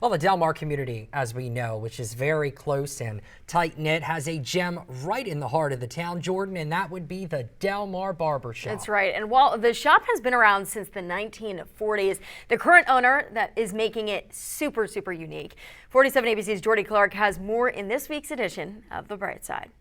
Well, the Delmar community, as we know, which is very close and tight-knit, has a gem right in the heart of the town, Jordan, and that would be the Delmar Barber Shop. That's right. And while the shop has been around since the 1940s, the current owner that is making it super unique. 47 ABC's Jordy Clark has more in this week's edition of The Bright Side.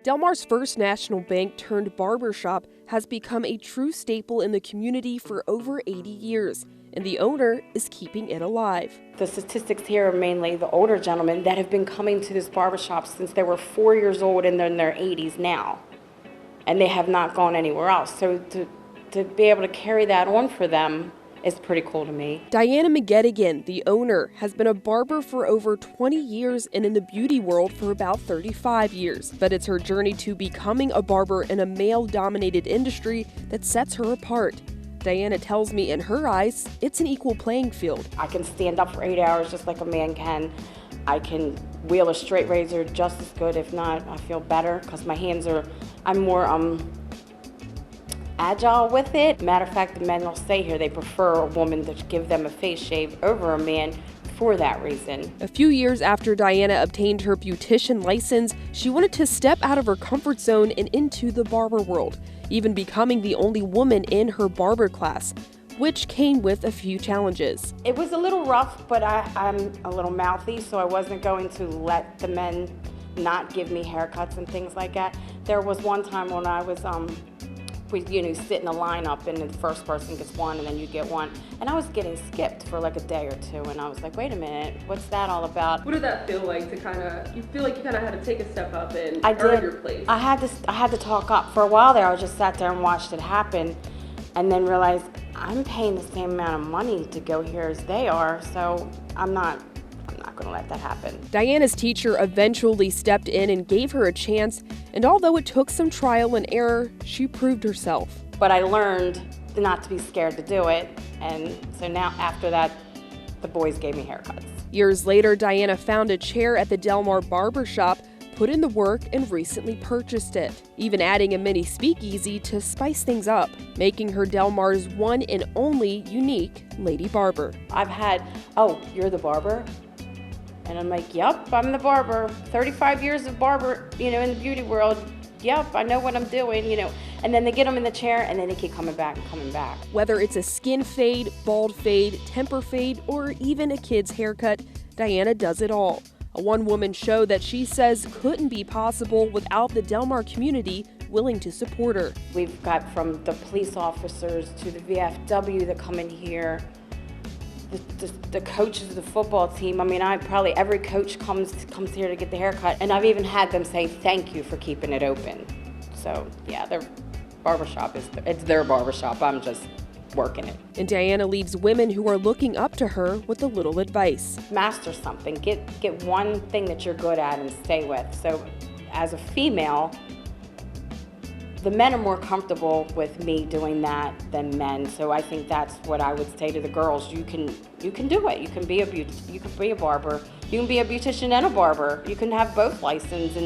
Delmar's First National Bank turned barber shop has become a true staple in the community for over 80 years, and the owner is keeping it alive. The statistics here are mainly the older gentlemen that have been coming to this barbershop since they were 4 years old and they're in their 80s now, and they have not gone anywhere else. So to be able to carry that on for them is pretty cool to me. Diana McGettigan, the owner, has been a barber for over 20 years and in the beauty world for about 35 years. But it's her journey to becoming a barber in a male-dominated industry that sets her apart. Diana tells me in her eyes, it's an equal playing field. I can stand up for 8 hours just like a man can. I can wheel a straight razor just as good, if not, I feel better because my hands are, I'm more agile with it. Matter of fact, the men will say here they prefer a woman to give them a face shave over a man for that reason. A few years after Diana obtained her beautician license, she wanted to step out of her comfort zone and into the barber world, even becoming the only woman in her barber class, which came with a few challenges. It was a little rough, but I'm a little mouthy, so I wasn't going to let the men not give me haircuts and things like that. There was one time when I was we sit in a lineup and the first person gets one and then you get one, and I was getting skipped for like a day or two, and I was like, wait a minute, what's that all about? What did that feel like to you feel like you kind of had to take a step up and earn your place? I had to talk up. For a while there, I just sat there and watched it happen and then realized I'm paying the same amount of money to go here as they are, so I'm not going to let that happen. Diana's teacher eventually stepped in and gave her a chance, and although it took some trial and error, she proved herself. But I learned not to be scared to do it, and so now after that, the boys gave me haircuts. Years later, Diana found a chair at the Delmar Barber Shop, put in the work, and recently purchased it, even adding a mini speakeasy to spice things up, making her Delmar's one and only unique lady barber. I've had, oh, you're the barber? And I'm like, yep, I'm the barber. 35 years of barber, in the beauty world. Yep, I know what I'm doing, And then they get them in the chair and then they keep coming back and coming back. Whether it's a skin fade, bald fade, temper fade, or even a kid's haircut, Diana does it all. A one-woman show that she says couldn't be possible without the Delmar community willing to support her. We've got from the police officers to the VFW that come in here, the coaches of the football team. I mean, probably every coach comes here to get the haircut, and I've even had them say thank you for keeping it open. So yeah, their barbershop it's their barbershop. I'm just working it. And Diana leaves women who are looking up to her with a little advice. Master something. Get one thing that you're good at and stay with. So as a female, the men are more comfortable with me doing that than men, so I think that's what I would say to the girls. You can do it. You can be a barber. You can be a beautician and a barber. You can have both license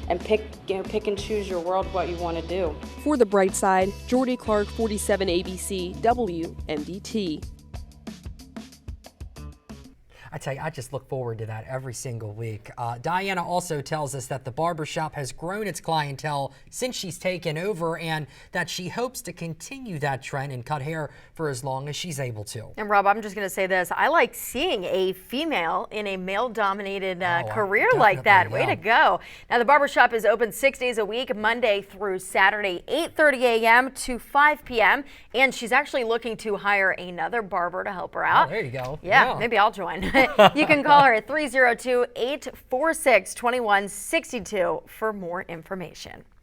and pick and choose your world what you want to do. For The Bright Side, Jordy Clark, 47 ABC, WMDT. I tell you, I just look forward to that every single week. Diana also tells us that the barbershop has grown its clientele since she's taken over, and that she hopes to continue that trend and cut hair for as long as she's able to. And Rob, I'm just going to say this. I like seeing a female in a male-dominated career like that. Way to go. Now, the barbershop is open 6 days a week, Monday through Saturday, 8:30 a.m. to 5 p.m. And she's actually looking to hire another barber to help her out. Oh, there you go. Yeah, maybe I'll join. You can call her at 302-846-2162 for more information.